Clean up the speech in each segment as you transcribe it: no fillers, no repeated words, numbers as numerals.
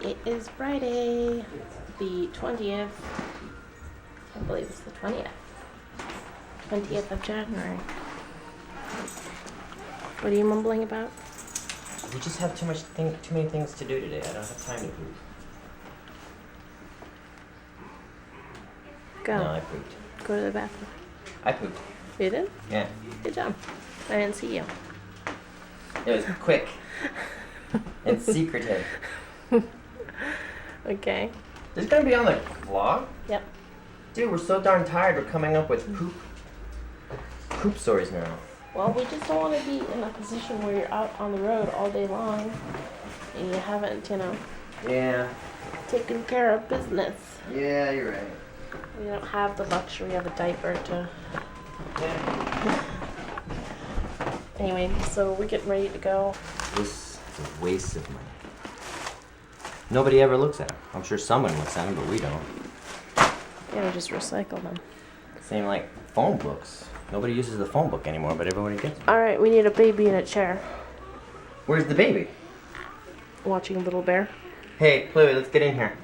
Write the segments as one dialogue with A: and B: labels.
A: It is Friday, the 20th. I believe it's the 20th. 20th of January. What are you mumbling about?
B: We just have too many things to do today. I don't have time to poop.
A: Go.
B: No, I pooped.
A: Go to the bathroom.
B: I pooped.
A: You did?
B: Yeah.
A: Good job. I didn't see you.
B: It was quick. And secretive.
A: Okay.
B: This is gonna be on the vlog?
A: Yep.
B: Dude, we're so darn tired. We're coming up with poop stories now.
A: Well, we just don't want to be in a position where you're out on the road all day long and you haven't,
B: Yeah.
A: taken care of business.
B: Yeah, you're right.
A: We don't have the luxury of a diaper to...
B: Yeah.
A: Anyway, so we're getting ready to go.
B: This is a waste of money. Nobody ever looks at them. I'm sure someone looks at them, but we don't.
A: Yeah, we just recycle them.
B: Same like phone books. Nobody uses the phone book anymore, but everybody gets it.
A: Alright, we need a baby in a chair.
B: Where's the baby?
A: Watching Little Bear.
B: Hey, Pluie, let's get in here.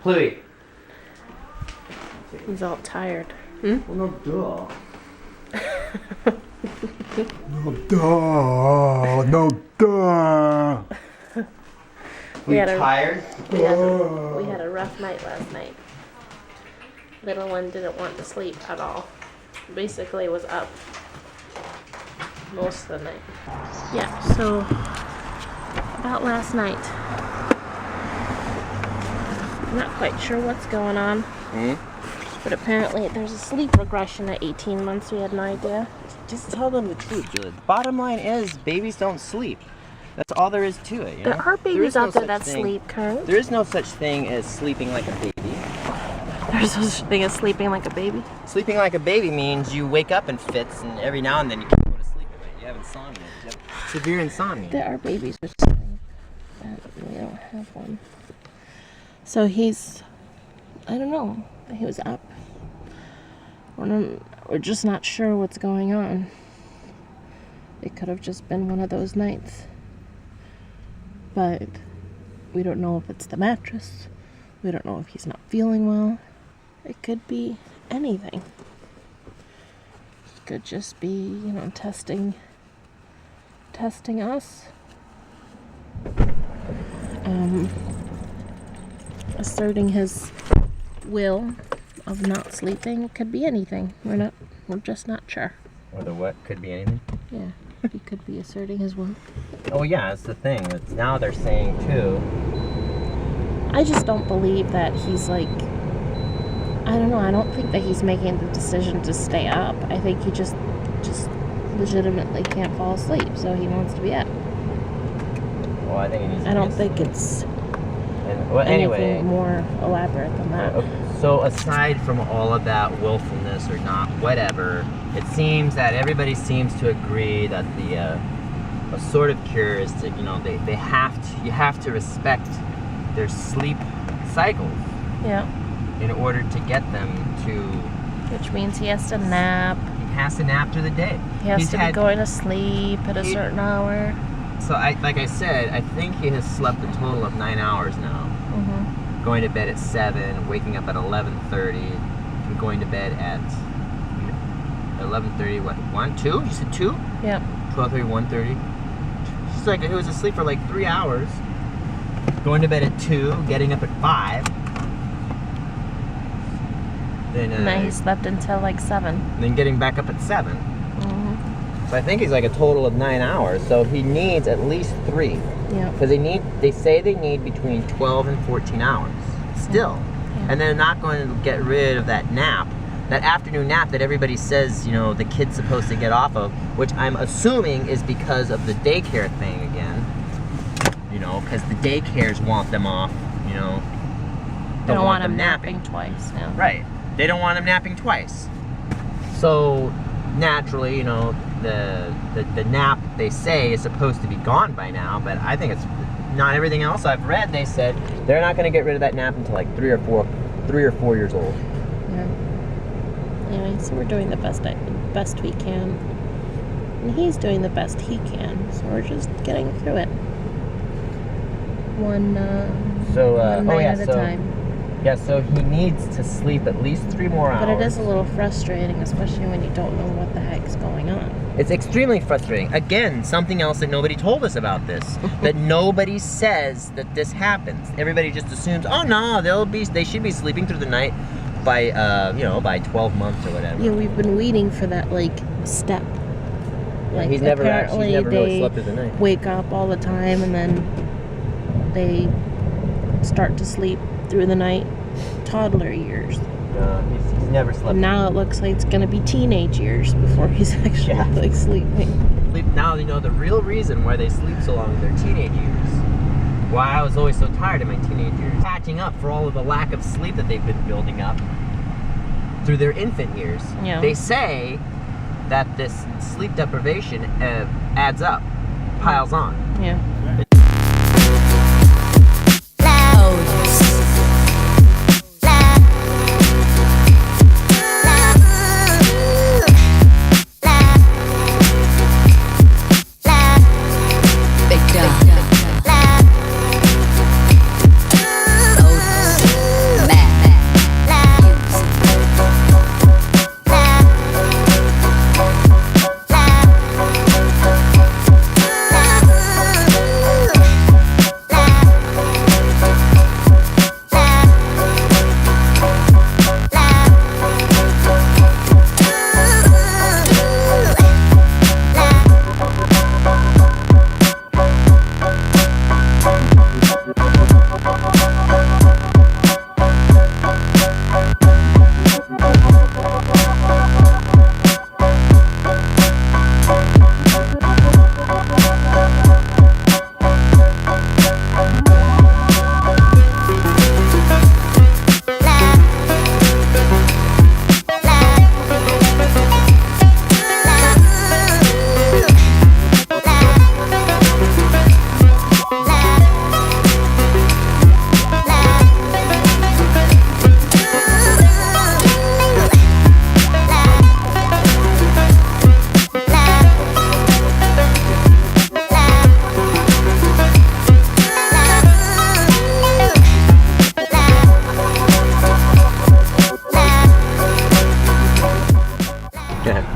B: Pluie.
A: He's all tired.
B: Well, no duh.
C: No duh.
B: We tired?
A: We had a rough night last night. Little one didn't want to sleep at all. Basically was up most of the night. Yeah, so about last night. I'm not quite sure what's going on. But apparently there's a sleep regression at 18 months. We had no idea.
B: Just tell them the truth, Julie. The bottom line is babies don't sleep. That's all there is to it.
A: There are babies out there that sleep, Kurt.
B: There is no such thing as sleeping like a baby.
A: There's no such thing as sleeping like a baby.
B: Sleeping like a baby means you wake up in fits, and every now and then you can't go to sleep at night. You have insomnia. You have severe insomnia.
A: There are babies with sleep, but we don't have one. So I don't know. He was up. We're just not sure what's going on. It could have just been one of those nights. But we don't know if it's the mattress. We don't know if he's not feeling well. It could be anything. It could just be, testing us. Asserting his will of not sleeping. Could be anything. We're just not sure.
B: Or the what? Could be anything?
A: Yeah, he could be asserting his will.
B: Oh yeah, that's the thing. Now they're saying too.
A: I just don't believe that he's I don't know, I don't think that he's making the decision to stay up. I think he just legitimately can't fall asleep, so he wants to be up.
B: Well, I think he needs to
A: I don't think it's anything more elaborate than that.
B: So aside from all of that willfulness or not, whatever, it seems that everybody seems to agree that a sort of cure is to, you have to respect their sleep cycles.
A: Yeah.
B: In order to get them to...
A: Which means he has to nap.
B: He has to nap through the day.
A: He has to be going to sleep at a certain hour.
B: So, like I said, I think he has slept a total of 9 hours now.
A: Mm-hmm.
B: Going to bed at 7, waking up at 11:30, and going to bed at 11:30, what, 1, 2? You said 2?
A: Yep.
B: 12:30, 1:30. She's like, he was asleep for like 3 hours. Going to bed at 2, getting up at 5. Then
A: he slept until like 7.
B: Then getting back up at 7.
A: Mm-hmm.
B: So I think he's like a total of 9 hours. So he needs at least 3.
A: Yeah.
B: Because they say they need between 12 and 14 hours. Still.
A: Yeah.
B: And they're not going to get rid of that nap. That afternoon nap that everybody says, the kid's supposed to get off of, which I'm assuming is because of the daycare thing again. Because the daycares want them off,
A: Don't want them napping twice. Yeah.
B: Right. They don't want them napping twice. So, naturally, the nap, they say, is supposed to be gone by now, but I think it's not. Everything else I've read, they said they're not going to get rid of that nap until like 3 or 4 years old.
A: Yeah. Anyway, so we're doing the best we can. And he's doing the best he can, so we're just getting through it. One
B: So,
A: One night at a time.
B: Yeah, so he needs to sleep at least 3 more hours.
A: But it is a little frustrating, especially when you don't know what the heck's going on.
B: It's extremely frustrating. Again, something else that nobody told us about this. That nobody says that this happens. Everybody just assumes, oh no, they should be sleeping through the night by, by 12 months or whatever.
A: Yeah, we've been waiting for that, like, step. Like,
B: he's never
A: apparently
B: really slept through the night.
A: Wake up all the time and then they start to sleep through the night. Toddler years.
B: He's never slept.
A: And now it looks like it's gonna be teenage years before he's actually like sleeping.
B: Now they know the real reason why they sleep so long in their teenage years. Why I was always so tired in my teenage years. Catching up for all of the lack of sleep that they've been building up through their infant years.
A: Yeah.
B: They say that this sleep deprivation adds up, piles on.
A: Yeah.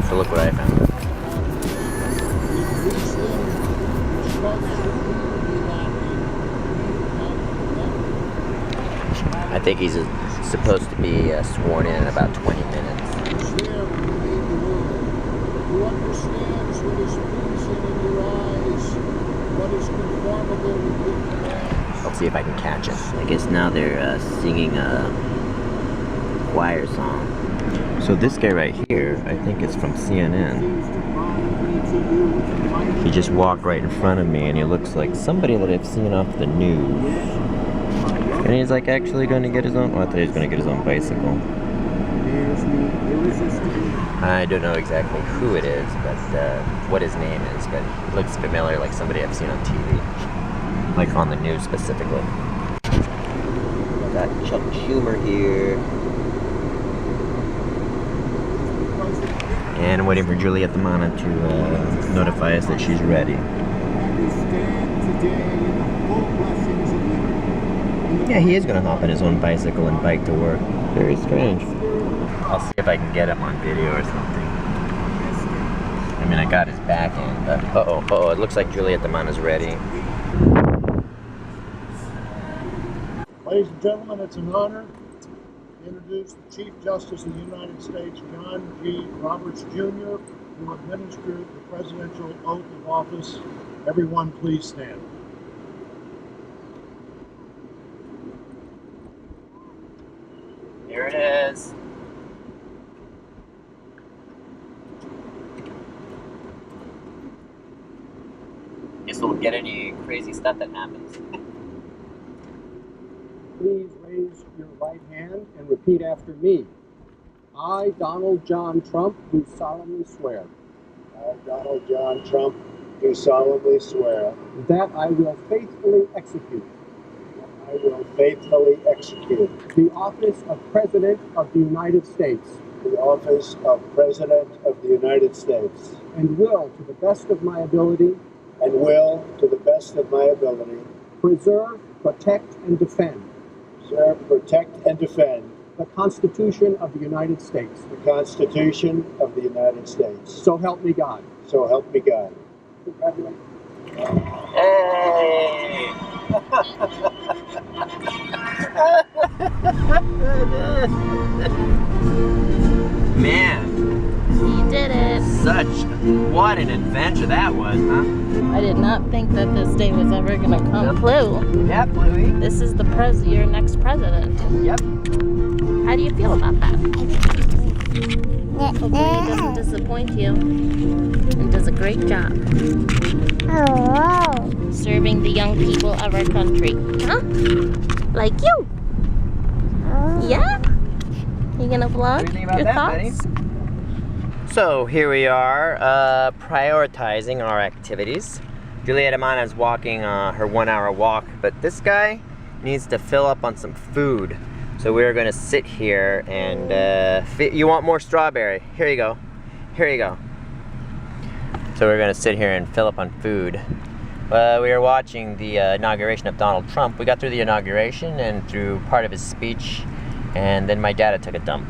B: So look what I found. I think he's supposed to be sworn in about 20 minutes.
C: Who understands what is pleasing in your eyes, what is conformable with your commands.
B: I'll see if I can catch it. I guess now they're singing a choir song. So this guy right here, I think is from CNN. He just walked right in front of me and he looks like somebody that I've seen off the news. And he's like actually going to get his own, I thought he was going to get his own bicycle. I don't know exactly who it is, but what his name is, but it looks familiar, like somebody I've seen on TV. Like on the news specifically. Got Chuck Schumer here. And waiting for Juliet the Mana to notify us that she's ready. Yeah, he is going to hop on his own bicycle and bike to work. Very strange. I'll see if I can get him on video or something. I mean, I got his back end, but uh-oh, it looks like Juliet the Mana is ready.
C: Ladies and gentlemen, it's an honor to introduce the Chief Justice of the United States, John G. Roberts, Jr., who administered the presidential oath of office. Everyone, please stand.
B: Here it is. Guess we'll get any crazy stuff that happens.
D: Please raise your right hand and repeat after me. I, Donald John Trump, do solemnly swear.
C: I, Donald John Trump, do solemnly swear
D: that I will faithfully execute.
C: I will faithfully execute
D: the office of President of the United States.
C: The office of President of the United States.
D: And will, to the best of my ability.
C: And will, to the best of my ability.
D: Preserve, protect and defend
C: serve, protect, and defend
D: the Constitution of the United States.
C: the Constitution of the United States.
D: So help me God.
C: So help me God.
D: Congratulations.
B: Hey! Man,
A: He did it.
B: what an adventure that was, huh?
A: I did not think that this day was ever gonna come. Pluie,
B: Yeah, Pluie.
A: this is your next president.
B: Yep.
A: How do you feel about that? Hopefully he doesn't disappoint you and does a great job serving the young people of our country. Huh? Like you? Yeah? You gonna vlog
B: What do you think about
A: your
B: that,
A: thoughts?
B: buddy? So here we are, prioritizing our activities. Julieta Mana's walking her 1 hour walk, but this guy needs to fill up on some food. So we're gonna sit here and, you want more strawberry? Here you go. Here you go. So we're gonna sit here and fill up on food. We were watching the inauguration of Donald Trump. We got through the inauguration and through part of his speech, and then my data took a dump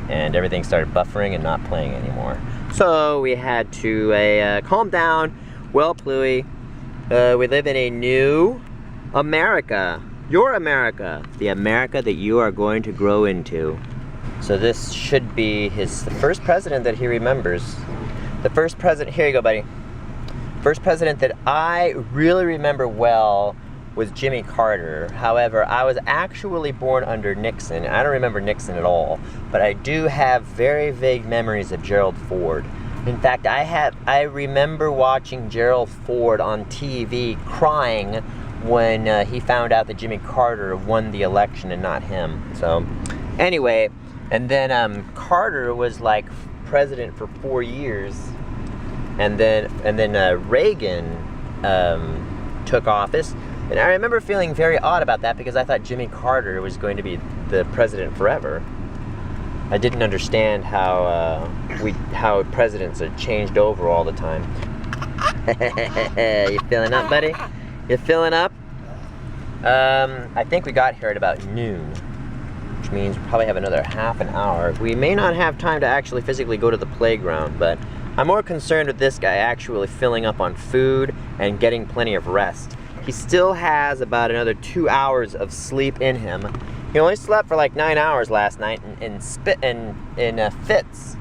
B: and everything started buffering and not playing anymore. So we had to calm down. Well, Pluie, we live in a new America. Your America. The America that you are going to grow into. So this should be the first president that he remembers. The first president, here you go, buddy. First president that I really remember well was Jimmy Carter. However, I was actually born under Nixon. I don't remember Nixon at all, but I do have very vague memories of Gerald Ford. In fact, I remember watching Gerald Ford on TV crying when he found out that Jimmy Carter won the election and not him. So, anyway, and then Carter was like president for 4 years, and then Reagan took office. And I remember feeling very odd about that because I thought Jimmy Carter was going to be the president forever. I didn't understand how presidents had changed over all the time. You feeling up, buddy? You filling up? I think we got here at about noon, which means we probably have another half an hour. We may not have time to actually physically go to the playground, but I'm more concerned with this guy actually filling up on food and getting plenty of rest. He still has about another 2 hours of sleep in him. He only slept for like 9 hours last night in fits.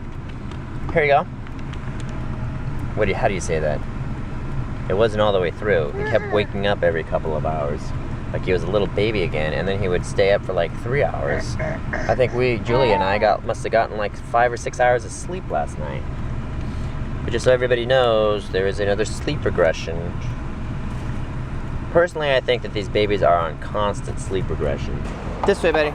B: Here you go. How do you say that? It wasn't all the way through. He kept waking up every couple of hours, like he was a little baby again, and then he would stay up for like 3 hours. I think Julie and I must have gotten like 5 or 6 hours of sleep last night. But just so everybody knows, there is another sleep regression. Personally, I think that these babies are on constant sleep regression. This way, buddy.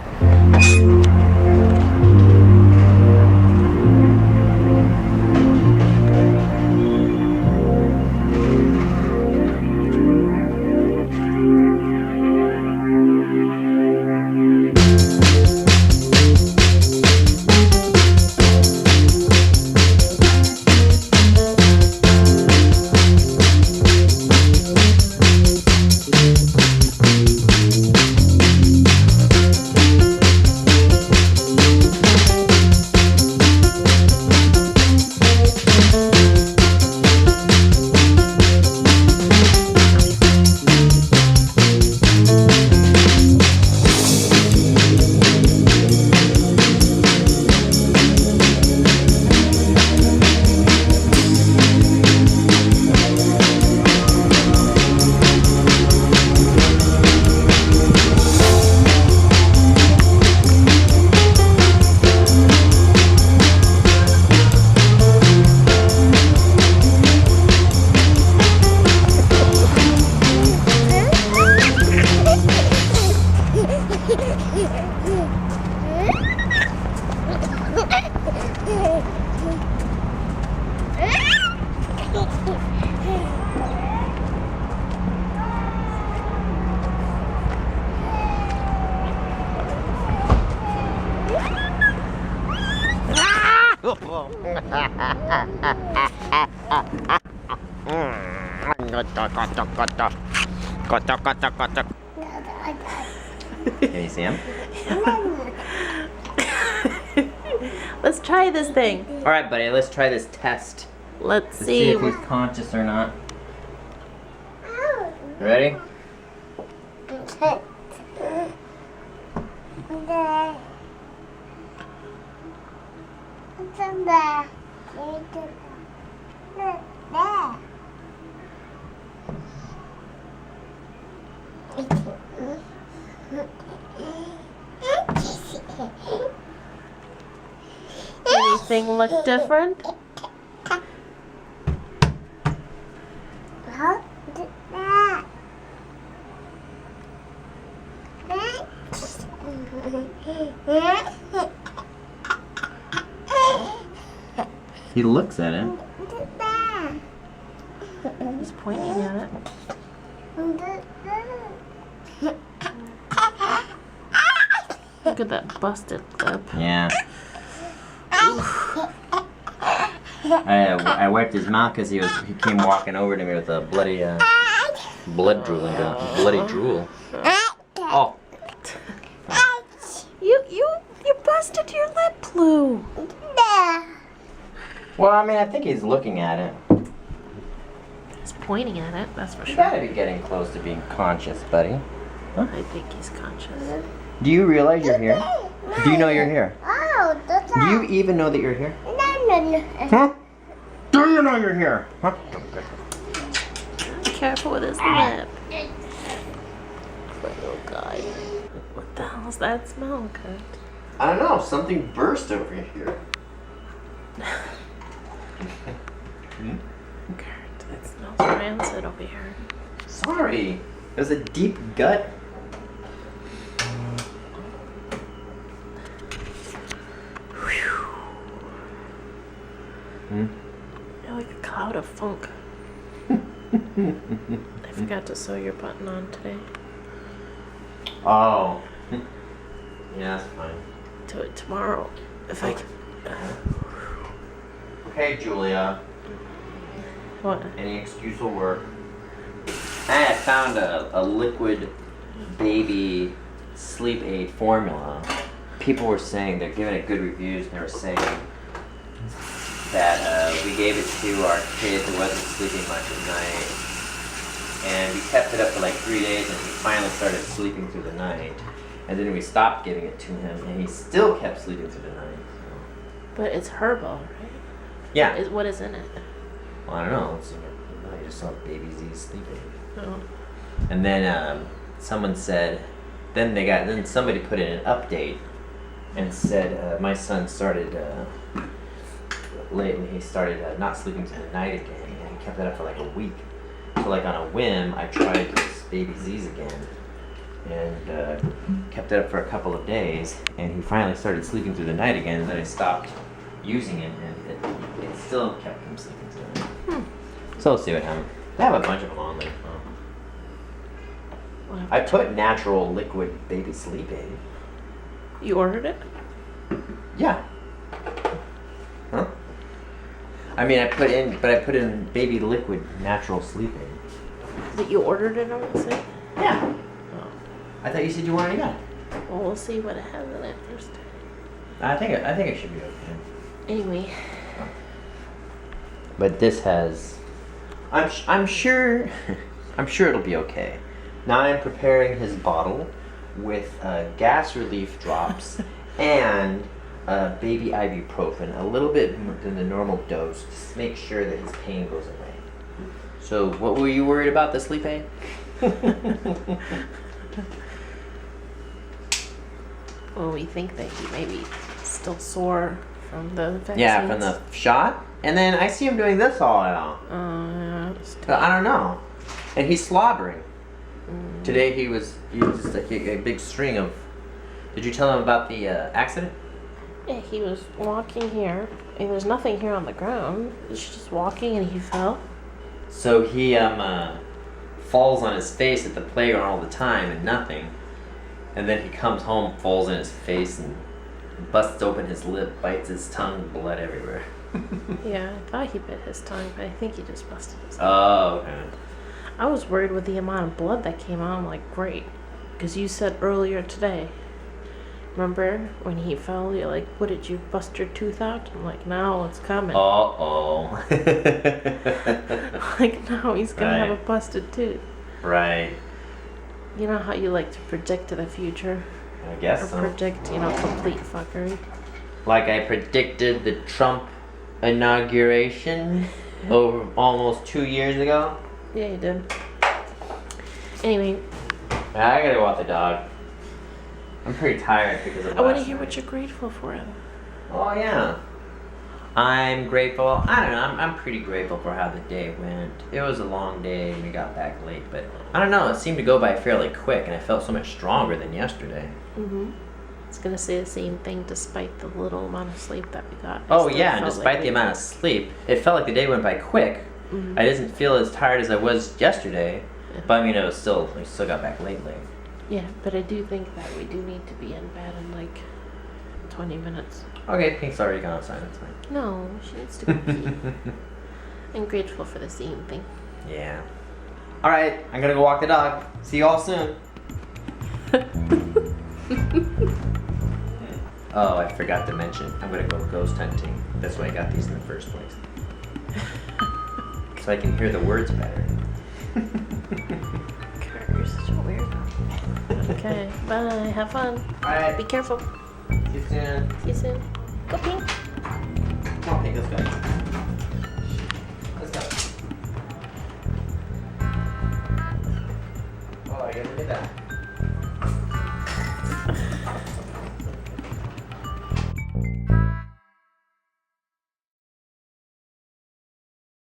B: Can you see him?
A: Let's try this thing.
B: All right, buddy. Let's try this test.
A: Let's
B: To
A: see.
B: if he's conscious or not. Ready?
A: Anything look different?
B: He looks at him.
A: He's pointing at it. Look at that busted lip.
B: Yeah. I wiped his mouth because he came walking over to me with a bloody blood drooling down, bloody drool. Oh.
A: You busted your lip, Pluie.
B: Well, I mean, I think he's looking at it.
A: He's pointing at it, that's for
B: You
A: sure.
B: gotta be getting close to being conscious, buddy.
A: I think he's conscious.
B: Do you realize you're here? Do you know you're here? Do you even know that you're here? Huh? Do you know you're here? Huh?
A: Be careful with his lip. Poor little guy. What the hell's that smell, Kurt?
B: I don't know. Something burst over here.
A: Kurt, that smells rancid over here.
B: Sorry. There's a deep gut.
A: You're like a cloud of funk. I forgot to sew your button on today.
B: Oh. Yeah, that's fine.
A: Do it tomorrow. If I can.
B: Okay, Julia.
A: What?
B: Any excuse will work. I found a liquid baby sleep aid formula. People were saying, they're giving it good reviews, and they were saying that we gave it to our kid who wasn't sleeping much at night. And we kept it up for like 3 days, and he finally started sleeping through the night. And then we stopped giving it to him, and he still kept sleeping through the night. So.
A: But it's herbal, right?
B: Yeah.
A: What is in it?
B: Well, I don't know. I just saw Baby Z sleeping.
A: Oh.
B: And then someone said, then somebody put in an update and said my son started lately. He started not sleeping through the night again, and he kept that up for like a week. So like on a whim, I tried this Baby Z's again, and kept it up for a couple of days, and he finally started sleeping through the night again. And then I stopped using it, and it still kept him sleeping through the night. So we'll see what happens. They have a bunch of them on there. I put natural liquid baby sleep aid.
A: You ordered it?
B: Yeah. Huh? I mean, I put in baby liquid natural sleep aid.
A: That you ordered it on the site?
B: Yeah.
A: Oh.
B: I thought you said you wanted to get it.
A: Well, we'll see what it has in it first.
B: I think it should be okay.
A: Anyway.
B: But this has. I'm sure. I'm sure it'll be okay. Now I'm preparing his bottle with gas relief drops and baby ibuprofen, a little bit than the normal dose, to make sure that his pain goes away. So, what were you worried about, the sleep aid?
A: Well, we think that he may be still sore from the vaccines.
B: Yeah, from the shot. And then I see him doing this all out.
A: Yeah.
B: So I don't know. And he's slobbering. Today he was just like a big string of. Did you tell him about the accident?
A: Yeah, he was walking here, and there's nothing here on the ground. He's just walking, and he fell.
B: So he falls on his face at the playground all the time and nothing. And then he comes home, falls in his face, and busts open his lip, bites his tongue, blood everywhere.
A: Yeah, I thought he bit his tongue, but I think he just busted his tongue.
B: Oh, okay.
A: I was worried with the amount of blood that came out. I'm like, great. Because you said earlier today, remember when he fell, you're like, what, did you bust your tooth out? I'm like, no, it's coming.
B: Uh-oh.
A: Like, no, he's gonna have a
B: Right.
A: busted tooth.
B: Right.
A: You know how you like to predict the future?
B: I guess
A: Or
B: so.
A: predict, complete fuckery?
B: Like I predicted the Trump inauguration over almost 2 years ago.
A: Yeah, you did. Anyway,
B: I gotta go walk the dog. I'm pretty tired because of
A: I want to
B: last
A: hear
B: night.
A: what you're grateful for.
B: Oh yeah. I'm grateful. I don't know. I'm pretty grateful for how the day went. It was a long day and we got back late, but I don't know. It seemed to go by fairly quick, and I felt so much stronger than yesterday.
A: It's gonna say the same thing despite the little amount of sleep that we got.
B: Oh yeah, and despite the amount of sleep, it felt like the day went by quick. I didn't feel as tired as I was yesterday, but I mean, we still got back late.
A: Yeah, but I do think that we do need to be in bed in like 20 minutes.
B: Okay, Pink's already gone outside. That's fine.
A: No, she needs to go pee. I'm grateful for the same thing.
B: Yeah. All right, I'm gonna go walk the dog. See you all soon. Oh, I forgot to mention. I'm gonna go ghost hunting. That's why I got these in the first place. So I can hear the words better.
A: Kurt, you're such a weirdo. Okay, bye. Have fun.
B: All right.
A: Be careful.
B: See you soon.
A: See you soon. Go pink.
B: Come on, Pink. Let's go. Let's go. Oh, I gotta look at that.